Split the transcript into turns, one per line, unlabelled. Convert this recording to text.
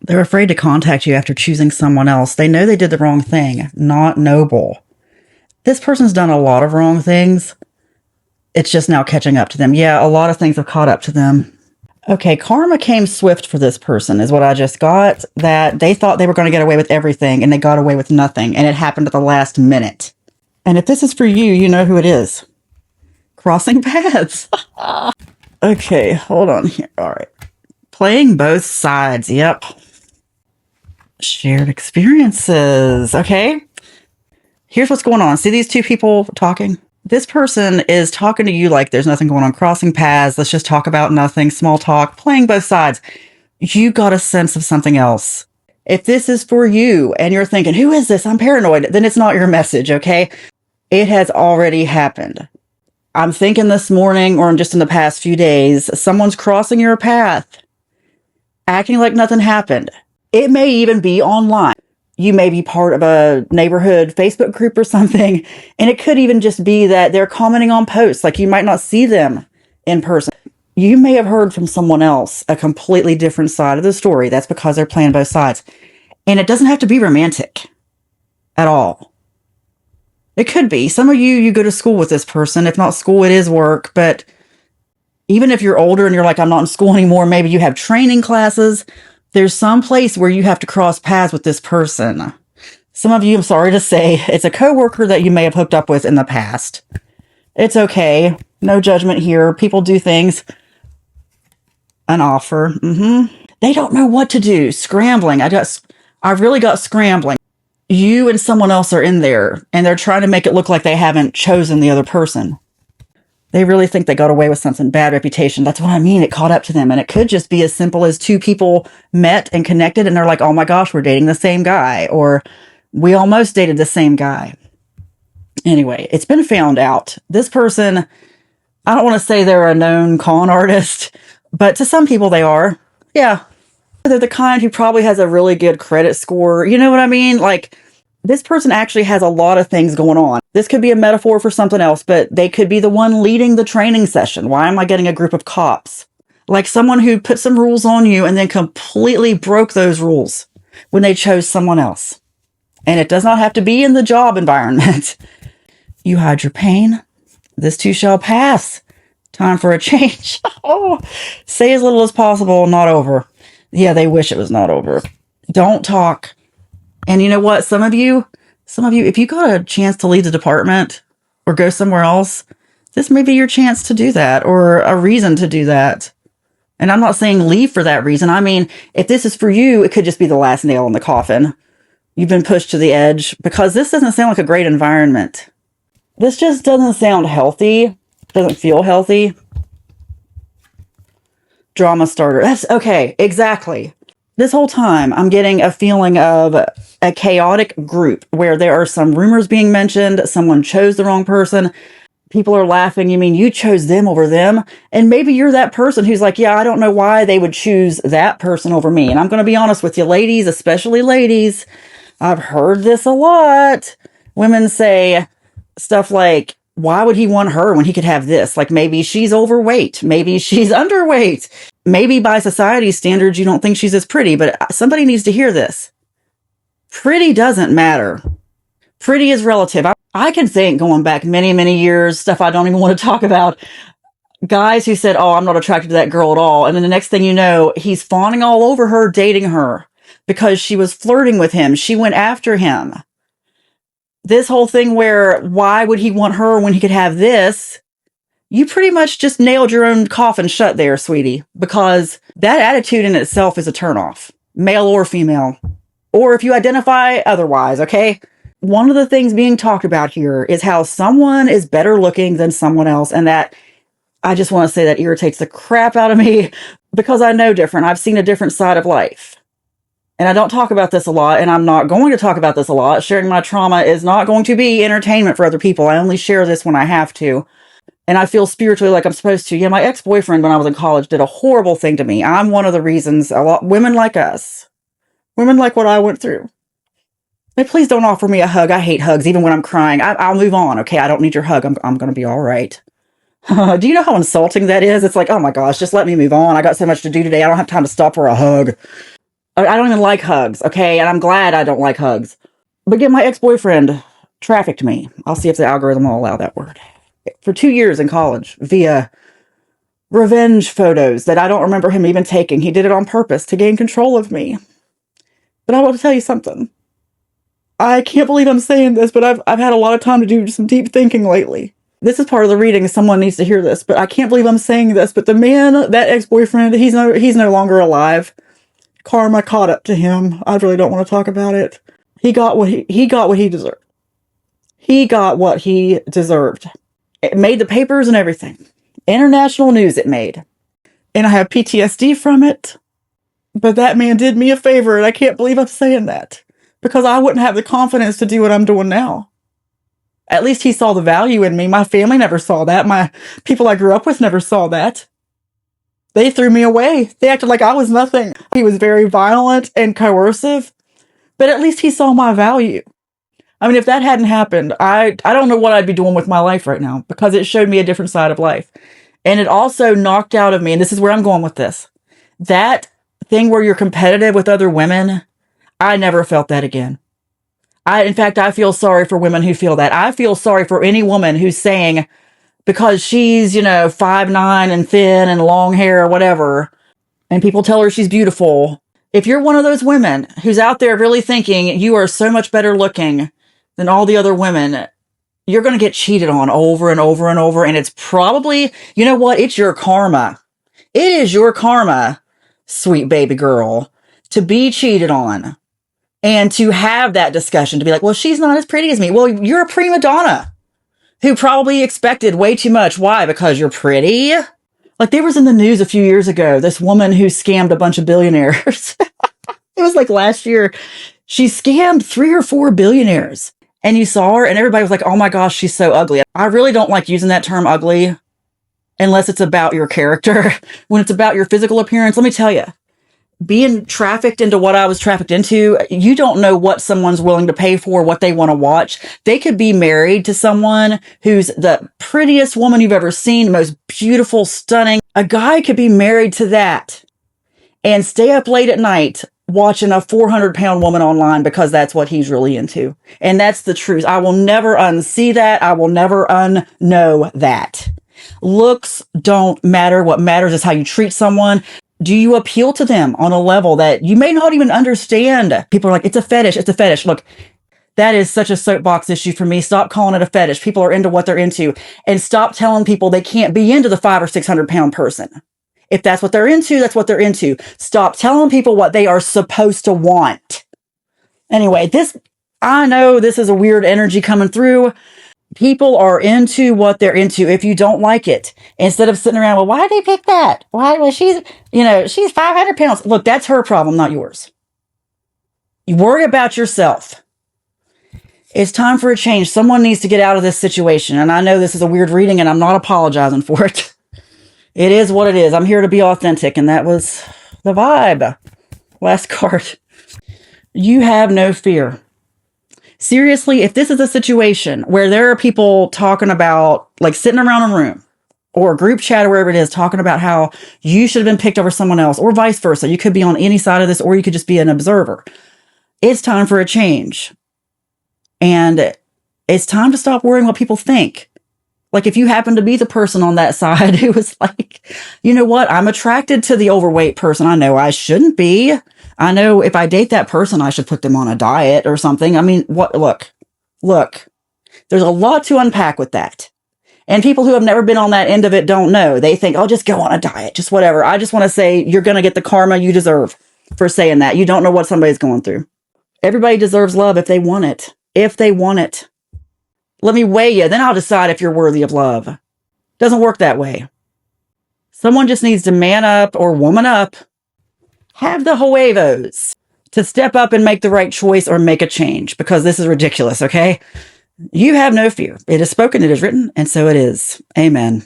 They're afraid to contact you after choosing someone else. They know they did the wrong thing. Not noble. This person's done a lot of wrong things. It's just now catching up to them. Yeah, a lot of things have caught up to them. Okay, karma came swift for this person is what I just got. That they thought they were going to get away with everything and they got away with nothing. And it happened at the last minute. And if this is for you, you know who it is. Crossing paths. Okay, hold on here. All right. Playing both sides. Yep. Shared experiences. Okay. Here's what's going on. See these two people talking? This person is talking to you like there's nothing going on. Crossing paths. Let's just talk about nothing. Small talk. Playing both sides. You got a sense of something else. If this is for you and you're thinking, who is this? I'm paranoid. Then it's not your message. Okay. It has already happened. I'm thinking this morning or just in the past few days, someone's crossing your path, acting like nothing happened. It may even be online. You may be part of a neighborhood Facebook group or something, and it could even just be that they're commenting on posts, like you might not see them in person. You may have heard from someone else a completely different side of the story. That's because they're playing both sides. And it doesn't have to be romantic at all. It could be. Some of you go to school with this person. If not school, it is work. But even if you're older and you're like, I'm not in school anymore, maybe you have training classes. There's some place where you have to cross paths with this person. Some of you, I'm sorry to say, it's a coworker that you may have hooked up with in the past. It's okay. No judgment here. People do things. An offer. They don't know what to do. Scrambling. I really got scrambling. You and someone else are in there and they're trying to make it look like they haven't chosen the other person. They really think they got away with something, bad reputation. That's what I mean. It caught up to them. And it could just be as simple as two people met and connected and they're like, oh my gosh, we're dating the same guy. Or we almost dated the same guy. Anyway, it's been found out. This person, I don't want to say they're a known con artist, but to some people they are. Yeah. They're the kind who probably has a really good credit score. You know what I mean? Like, this person actually has a lot of things going on. This could be a metaphor for something else, but they could be the one leading the training session. Why am I getting a group of cops? Like someone who put some rules on you and then completely broke those rules when they chose someone else. And it does not have to be in the job environment. You hide your pain. This too shall pass. Time for a change. Oh, say as little as possible, not over. Yeah, they wish it was not over. Don't talk. And you know what? Some of you, if you got a chance to leave the department or go somewhere else, this may be your chance to do that or a reason to do that. And I'm not saying leave for that reason. I mean, if this is for you, it could just be the last nail in the coffin. You've been pushed to the edge because this doesn't sound like a great environment. This just doesn't sound healthy. Doesn't feel healthy. Drama starter. That's okay. Exactly. This whole time, I'm getting a feeling of a chaotic group where there are some rumors being mentioned. Someone chose the wrong person. People are laughing. You mean you chose them over them? And maybe you're that person who's like, yeah, I don't know why they would choose that person over me. And I'm going to be honest with you, ladies, especially ladies. I've heard this a lot. Women say stuff like, why would he want her when he could have this? Like maybe she's overweight. Maybe she's underweight. Maybe by society's standards, you don't think she's as pretty, but somebody needs to hear this. Pretty doesn't matter. Pretty is relative. I can think going back many, many years, stuff I don't even want to talk about. Guys who said, oh, I'm not attracted to that girl at all. And then the next thing you know, he's fawning all over her, dating her because she was flirting with him. She went after him. This whole thing where why would he want her when he could have this? You pretty much just nailed your own coffin shut there, sweetie, because that attitude in itself is a turnoff, male or female, or if you identify otherwise, okay? One of the things being talked about here is how someone is better looking than someone else, and that, I just want to say that irritates the crap out of me because I know different. I've seen a different side of life. And I don't talk about this a lot, and I'm not going to talk about this a lot. Sharing my trauma is not going to be entertainment for other people. I only share this when I have to. And I feel spiritually like I'm supposed to. Yeah, my ex-boyfriend when I was in college did a horrible thing to me. I'm one of the reasons a lot women like us, women like what I went through. Hey, please don't offer me a hug. I hate hugs, even when I'm crying. I'll move on, okay? I don't need your hug. I'm going to be all right. Do you know how insulting that is? It's like, oh my gosh, just let me move on. I got so much to do today. I don't have time to stop for a hug. I don't even like hugs, okay? And I'm glad I don't like hugs. But again, my ex-boyfriend trafficked me. I'll see if the algorithm will allow that word. For 2 years in college via revenge photos that I don't remember him even taking. He did it on purpose to gain control of me. But I want to tell you something. I can't believe I'm saying this, but I've had a lot of time to do some deep thinking lately. This is part of the reading. Someone needs to hear this, but I can't believe I'm saying this. But the man, that ex-boyfriend, he's no longer alive. Karma caught up to him. I really don't want to talk about it. He got what he deserved. He got what he deserved. It made the papers and everything. International news it made. And I have PTSD from it. But that man did me a favor, and I can't believe I'm saying that. Because I wouldn't have the confidence to do what I'm doing now. At least he saw the value in me. My family never saw that. My people I grew up with never saw that. They threw me away. They acted like I was nothing. He was very violent and coercive. But at least he saw my value. I mean, if that hadn't happened, I don't know what I'd be doing with my life right now, because it showed me a different side of life. And it also knocked out of me, and this is where I'm going with this, that thing where you're competitive with other women, I never felt that again. In fact, I feel sorry for women who feel that. I feel sorry for any woman who's saying, because she's, 5'9" and thin and long hair or whatever, and people tell her she's beautiful. If you're one of those women who's out there really thinking you are so much better looking than all the other women, you're going to get cheated on over and over and over. And it's probably, you know what? It's your karma. It is your karma, sweet baby girl, to be cheated on and to have that discussion, to be like, well, she's not as pretty as me. Well, you're a prima donna who probably expected way too much. Why? Because you're pretty. Like, there was in the news a few years ago, this woman who scammed a bunch of billionaires. It was like last year. She scammed 3 or 4 billionaires. And you saw her and everybody was like, oh my gosh, she's so ugly. I really don't like using that term ugly unless it's about your character. When it's about your physical appearance, let me tell you, being trafficked into what I was trafficked into, you don't know what someone's willing to pay for, what they want to watch. They could be married to someone who's the prettiest woman you've ever seen, most beautiful, stunning. A guy could be married to that and stay up late at night watching a 400-pound woman online because that's what he's really into. And that's the truth. I will never unsee that. I will never unknow that. Looks don't matter. What matters is how you treat someone. Do you appeal to them on a level that you may not even understand? People are like, it's a fetish. It's a fetish. Look, that is such a soapbox issue for me. Stop calling it a fetish. People are into what they're into. And stop telling people they can't be into the 500 or 600-pound person. If that's what they're into, that's what they're into. Stop telling people what they are supposed to want. Anyway, I know this is a weird energy coming through. People are into what they're into. If you don't like it, instead of sitting around, well, why did he pick that? Why was she's 500 pounds. Look, that's her problem, not yours. You worry about yourself. It's time for a change. Someone needs to get out of this situation. And I know this is a weird reading and I'm not apologizing for it. It is what it is. I'm here to be authentic. And that was the vibe. Last card. You have no fear. Seriously, if this is a situation where there are people talking about, like, sitting around a room or a group chat or wherever it is, talking about how you should have been picked over someone else or vice versa. You could be on any side of this, or you could just be an observer. It's time for a change. And it's time to stop worrying what people think. Like, if you happen to be the person on that side who was like, you know what? I'm attracted to the overweight person. I know I shouldn't be. I know if I date that person, I should put them on a diet or something. I mean, look, there's a lot to unpack with that. And people who have never been on that end of it don't know. They think, oh, just go on a diet, just whatever. I just want to say you're going to get the karma you deserve for saying that. You don't know what somebody's going through. Everybody deserves love if they want it. If they want it. Let me weigh you, then I'll decide if you're worthy of love. Doesn't work that way. Someone just needs to man up or woman up. Have the huevos to step up and make the right choice or make a change, because this is ridiculous, okay? You have no fear. It is spoken, it is written, and so it is. Amen.